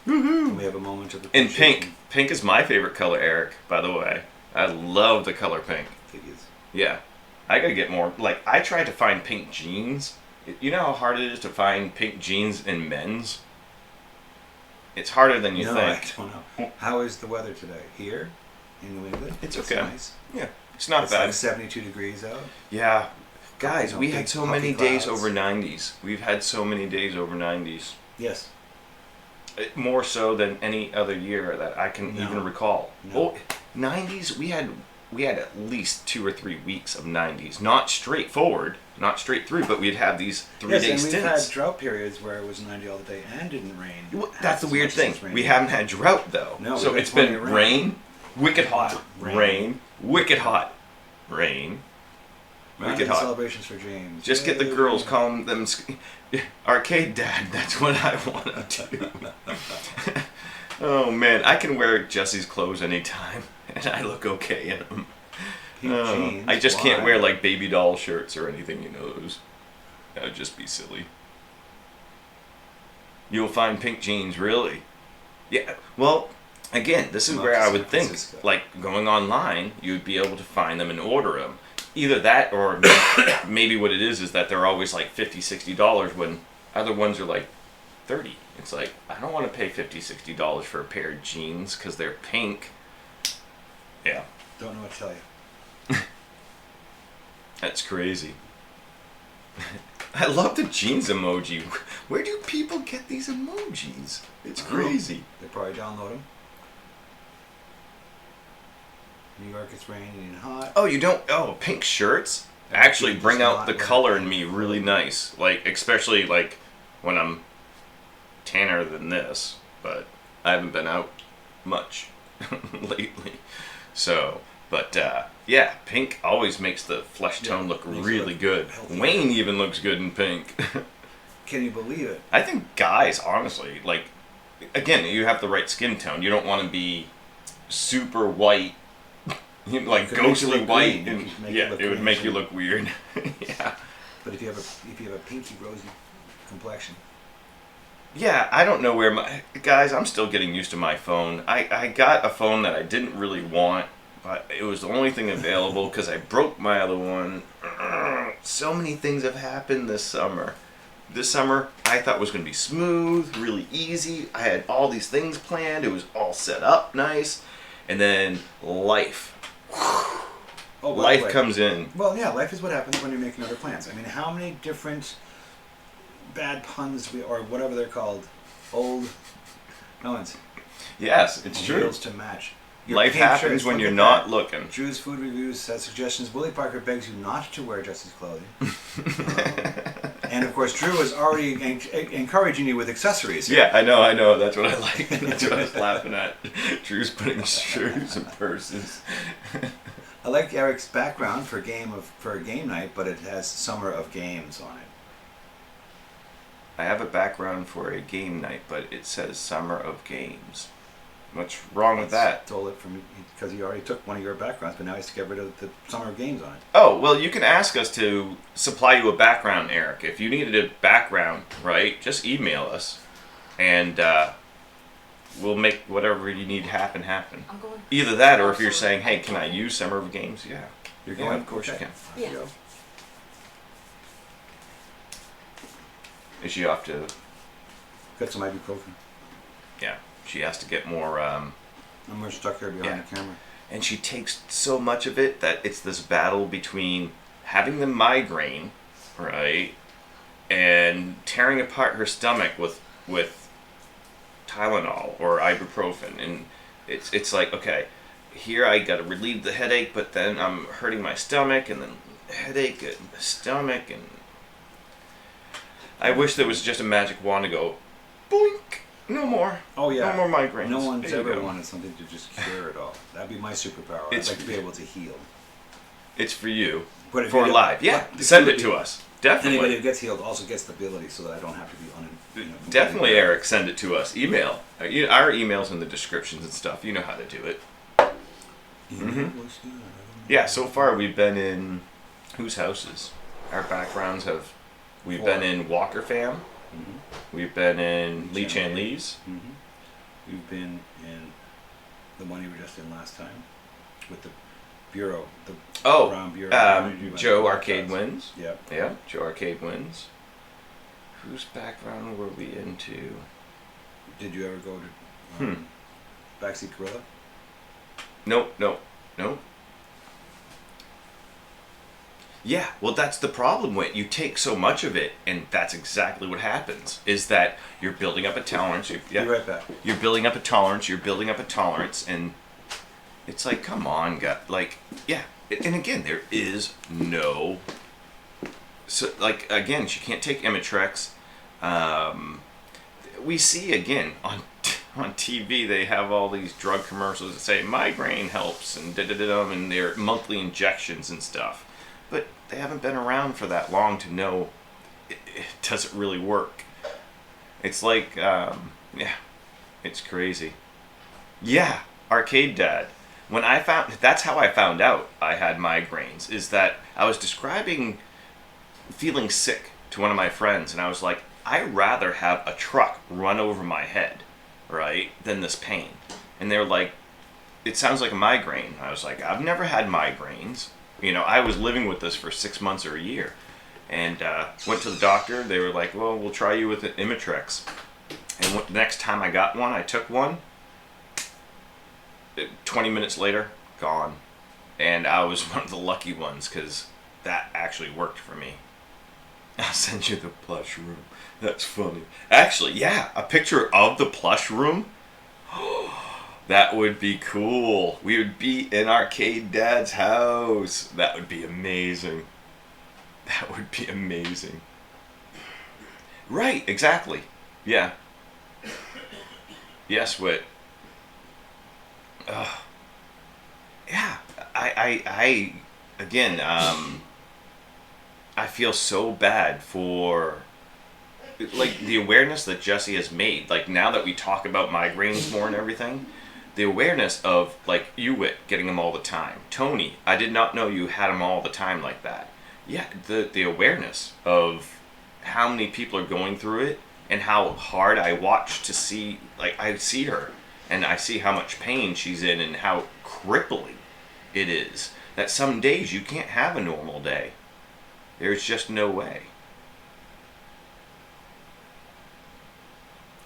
And we have a moment of And appreciation. pink. Pink is my favorite color, Eric, by the way. I love the color pink. Figures. Yeah. I gotta get more. Like, I tried to find pink jeans. You know how hard it is to find pink jeans in men's? It's harder than you No, think. I don't know. How is the weather today? Here in New England? It's It's okay. nice. Yeah. It's not It's bad. like 72 degrees out. Yeah. Guys, No, we big had so puffy many days clouds. over 90s. We've had so many days over 90s. Yes. More so than any other year that I can No. even recall. No. Oh, 90s, we had at least 2 or 3 weeks of 90s. Not straightforward, not straight through, but we'd have these 3-day Yes, and we've had stints. drought periods where it was 90 all the day and didn't rain. Well, half that's the as weird much as thing. it's We raining. haven't had drought though. No, so we've it's had plenty been of rain, wicked hot, Rain. rain, wicked hot, rain. Round wicked of hot. celebrations for James. Just get the Yay. girls, calm them. Arcade Dad, that's what I want to do. Oh man, I can wear Jessie's clothes anytime, and I look okay in them. Pink jeans, I just can't why? wear like baby doll shirts or anything, you know. That would just be silly. You'll find pink jeans, really? Yeah. Well, again, this is Come where up to I San would think, Francisco. like going online, you'd be able to find them and order them. Either that, or maybe what it is that they're always like $50, $60 when other ones are like 30. It's like, I don't want to pay $50, $60 for a pair of jeans because they're pink. Yeah, Don't know what to tell you. that's crazy. I love the jeans emoji. Where do people get these emojis? It's crazy. They probably download them. New York, it's raining and hot. Oh, you don't? Oh, pink shirts actually Pink bring does out not the look color in pink. me really nice. Like, especially like when I'm tanner than this, but I haven't been out much lately. So, but yeah, pink always makes the flesh tone look makes it really look good. healthy. Wayne even looks good in pink. Can you believe it? I think guys, honestly, like, again, you have the right skin tone. You don't want to be super white, like You could make it ghostly look white, green. You and could make yeah, it look it would green, make you too. look weird. Yeah. But if you have a pinky rosy complexion, Yeah, I don't know where my guys. I'm still getting used to my phone. I got a phone that I didn't really want, but it was the only thing available because I broke my other one. So many things have happened this summer. This summer I thought was going to be smooth, really easy. I had all these things planned. It was all set up nice, and then life. oh, by the Life way- comes in. Well, yeah, life is what happens when you're making other plans. I mean, how many different bad puns or whatever they're called, old ones, Yes, it's true. deals to match. Your Life pink happens shirts, when look you're at not that. looking. Drew's Food Reviews has suggestions. Willie Parker begs you not to wear Jesse's clothing. And of course, Drew is already encouraging you with accessories. Yeah, I know. That's what I like. That's what I was laughing at. Drew's putting shoes and purses. I like Eric's background for a game night, but it has Summer of Games on it. I have a background for a game night, but it says Summer of Games. What's wrong with that? Stole it from because he already took one of your backgrounds, but now he's to get rid of the Summer of Games on it. Oh, well, you can ask us to supply you a background, Eric. If you needed a background, right, just email us, and we'll make whatever you need happen. I'm going. Either that, or if you're saying, hey, can I use Summer of Games? Yeah. You're Yeah, going? of course you Okay. can. Off Yeah. you go. Is she off to... Got some ibuprofen. Yeah, she has to get more... And we're stuck here behind Yeah. the camera. And she takes so much of it that it's this battle between having the migraine, right, and tearing apart her stomach with Tylenol or ibuprofen. And it's like, okay, here I got to relieve the headache, but then I'm hurting my stomach, and then headache and stomach, and I wish there was just a magic wand to go, boink, No more. Oh yeah. No more migraines. No one's There you ever go. wanted something to just cure it all. That'd be my superpower. It's- I'd like to be able to heal. It's for you. But if For you- live. Yeah. but the Send key it would to be- us. Definitely. Anybody who gets healed also gets the ability, so that I don't have to be completely Definitely, bad. Eric. Send it to us. Email. Our email's in the descriptions and stuff. You know how to do it. Yeah. So far, we've been in whose houses? Our backgrounds have. We've Four. been in Walker Fam. Mm-hmm. We've been in Lee Lee Chan Chan Lee's. Mm-hmm. You've been in the one you were just in last time with the bureau, the Oh, brown bureau. You went Joe to Arcade that. Wins. Yep. Yeah, Joe Arcade Wins. Whose background were we into? Did you ever go to Backseat Gorilla? Nope. Yeah, well, that's the problem with you take so much of it, and that's exactly what happens. Is that you're building up a tolerance. Be right back. You're building up a tolerance. You're building up a tolerance, and it's like, come on, God. Like, yeah. And again, there is no. So, like, again, she can't take Imitrex. We see again on TV they have all these drug commercials that say migraine helps and and they're monthly injections and stuff, but they haven't been around for that long to know it doesn't really work. It's like yeah, it's crazy. Yeah, Arcade Dad. When I found that's how I found out I had migraines, is that I was describing feeling sick to one of my friends, and I was like, I'd rather have a truck run over my head, right, than this pain. And they're like, it sounds like a migraine. I was like, I've never had migraines. You know, I was living with this for 6 months or a year. And went to the doctor. They were like, well, we'll try you with an Imitrex. And next time I got one, I took one. 20 minutes later, gone. And I was one of the lucky ones because that actually worked for me. I'll send you the plush room. That's funny. Actually, yeah, a picture of the plush room. That would be cool. We would be in Arcade Dad's house. That would be amazing. That would be amazing. Right, exactly. Yeah. Yes, Wit. Yeah, I again, I feel so bad for, like, the awareness that Jessie has made. Like, now that we talk about migraines more and everything, the awareness of, like, you, Wit, getting them all the time. Tony, I did not know you had them all the time like that. Yeah, the awareness of how many people are going through it and how hard I watch to see, like, I see her and I see how much pain she's in and how crippling it is. That some days you can't have a normal day. There's just no way.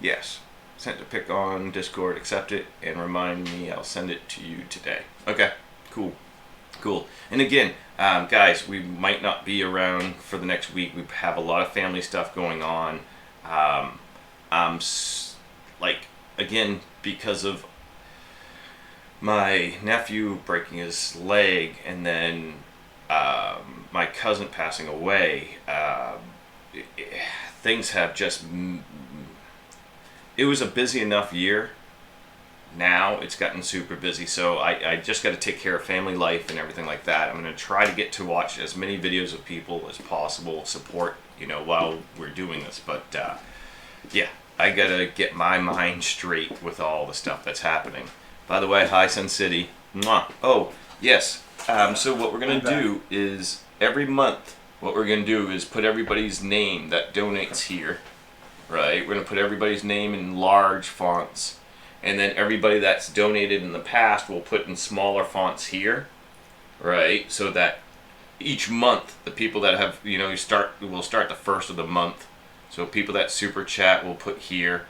Yes. Sent to pick on Discord, accept it, and remind me I'll send it to you today. Okay, cool. Cool. And again, guys, we might not be around for the next week. We have a lot of family stuff going on. Like, again, because of my nephew breaking his leg and then my cousin passing away, things have just... It was a busy enough year. Now it's gotten super busy, so I just got to take care of family life and everything like that. I'm going to try to get to watch as many videos of people as possible, support, you know, while we're doing this. But yeah, I got to get my mind straight with all the stuff that's happening. By the way, hi Sun City. Mwah. Oh, yes. So what we're going to do is every month, what we're going to do is put everybody's name that donates here, right? We're going to put everybody's name in large fonts. And then everybody that's donated in the past will put in smaller fonts here, right? So that each month, the people that have, you know, we'll start the first of the month. So people that super chat will put here.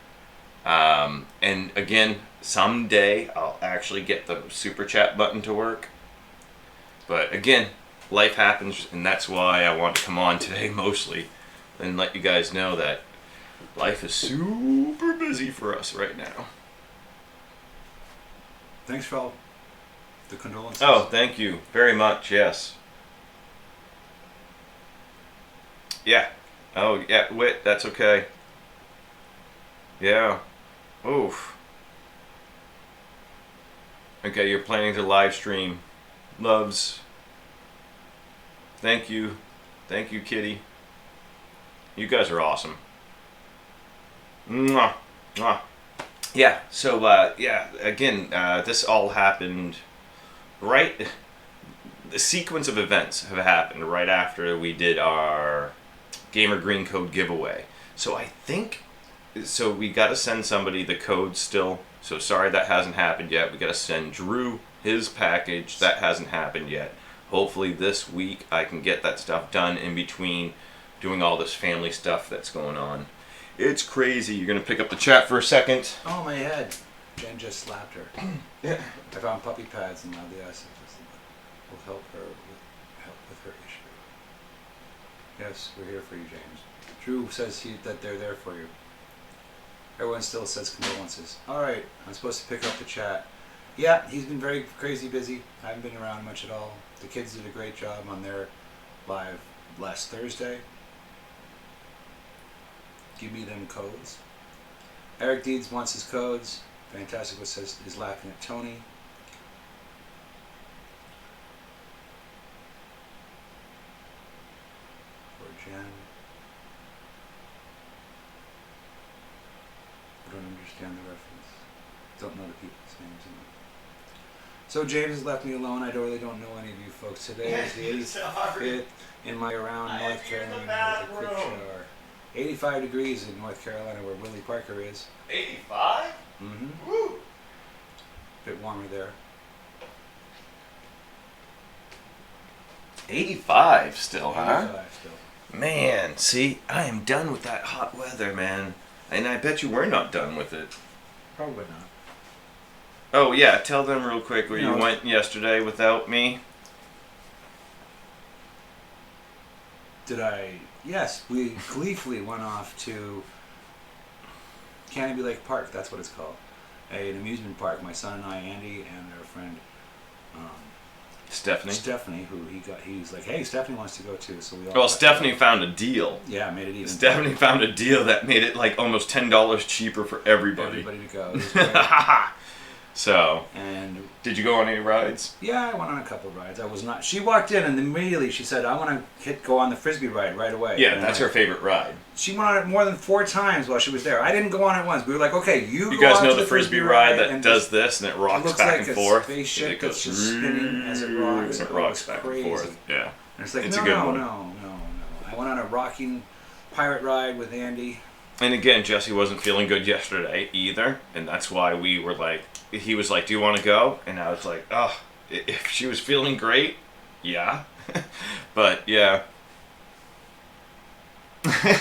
And again, someday I'll actually get the super chat button to work. But again, life happens, and that's why I want to come on today mostly and let you guys know that life is super busy for us right now. Thanks for all the condolences. Oh, thank you very much. Yes. Yeah. Oh, yeah. Wit. That's okay. Yeah. Oof. Okay, you're planning to live stream. Loves. Thank you. Thank you, Kitty. You guys are awesome. Mwah. Mwah. Yeah, so, again, this all happened right. The sequence of events have happened right after we did our Gamer Green Code giveaway. So I think, so we got to send somebody the code still. So sorry that hasn't happened yet. We got to send Drew his package. That hasn't happened yet. Hopefully this week I can get that stuff done in between doing all this family stuff that's going on. It's crazy. You're going to pick up the chat for a second. Oh, my head. Jen just slapped her. Yeah. I found puppy pads and now the acid will help her with her issue. Yes, we're here for you, James. Drew says that they're there for you. Everyone still says condolences. Alright, I'm supposed to pick up the chat. Yeah, he's been very crazy busy. I haven't been around much at all. The kids did a great job on their live last Thursday. Give me them codes. Eric Deeds wants his codes. Fantastic says is laughing at Tony. For Jen. I don't understand the reference. Don't know the people's names. So James has left me alone. I really don't know any of you folks. Today is the 85th in my around North Carolina with a quick shower. 85 degrees in North Carolina where Willie Parker is. 85? Mm-hmm. Woo! Bit warmer there. 85 still, huh? 85 still. Man, see, I am done with that hot weather, man. And I bet you we're not done with it. Probably not. Oh, yeah, tell them real quick where you went yesterday without me. Did I? Yes, we gleefully went off to Canopy Lake Park. That's what it's called. An amusement park. My son and I, Andy, and our friend Stephanie, who he's like, hey, Stephanie wants to go too. So we all. Well, Stephanie found a deal. Yeah, made it even. Stephanie found a deal that made it like almost $10 cheaper for everybody. Everybody to go. It was great. So, and did you go on any rides? Yeah, I went on a couple of rides. I was not. She walked in and immediately she said, "I want to go on the frisbee ride right away." Yeah, that's her favorite ride. She went on it more than 4 times while she was there. I didn't go on it once. We were like, "Okay, you." You go guys know out to the frisbee ride that does this and it rocks looks back like and a forth. Spaceship It goes that's just spinning as it rocks. And it rocks back crazy. and forth. Yeah, And it's like, it's no, a good no, one. no. I went on a rocking pirate ride with Andy. And again, Jessie wasn't feeling good yesterday either, and that's why we were like, he was like, do you want to go? And I was like, oh, if she was feeling great, yeah. But yeah.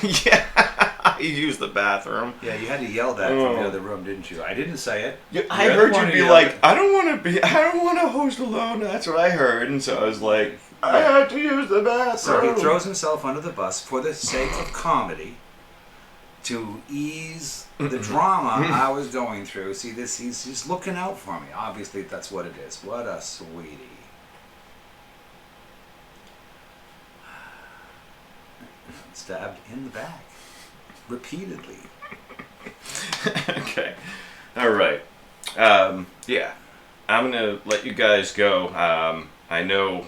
Yeah, you used the bathroom. Yeah, you had to yell that from the other room, didn't you? I didn't say it. Yeah, I heard you be like, I don't want to host alone. That's what I heard. And so I was like, I had to use the bathroom. So he throws himself under the bus for the sake of comedy. To ease the drama I was going through. See this, he's looking out for me. Obviously that's what it is. What a sweetie. Stabbed in the back. Repeatedly. Okay. Alright. Yeah. I'm gonna let you guys go. I know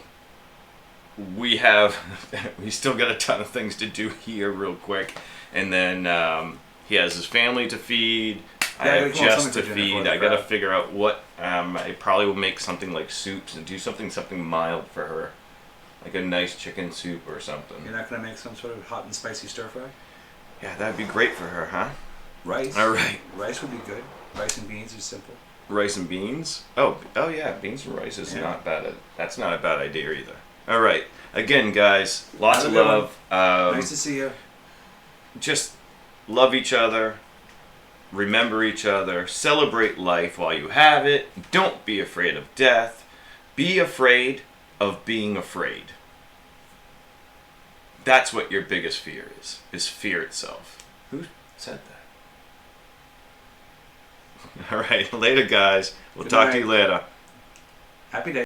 we still got a ton of things to do here real quick. And then he has his family to feed. I have Jess to feed. I gotta figure out what. I probably will make something like soups and do something mild for her, like a nice chicken soup or something. You're not gonna make some sort of hot and spicy stir fry? Yeah, that'd be great for her, huh? Rice. All right. Rice would be good. Rice and beans is simple. Rice and beans. Oh yeah, beans and rice is not bad. That's not a bad idea either. All right. Again, guys, lots of love. Nice to see you. Just love each other, remember each other, celebrate life while you have it. Don't be afraid of death. Be afraid of being afraid. That's what your biggest fear is fear itself. Who said that? All right, later guys. We'll talk to you later. Happy day.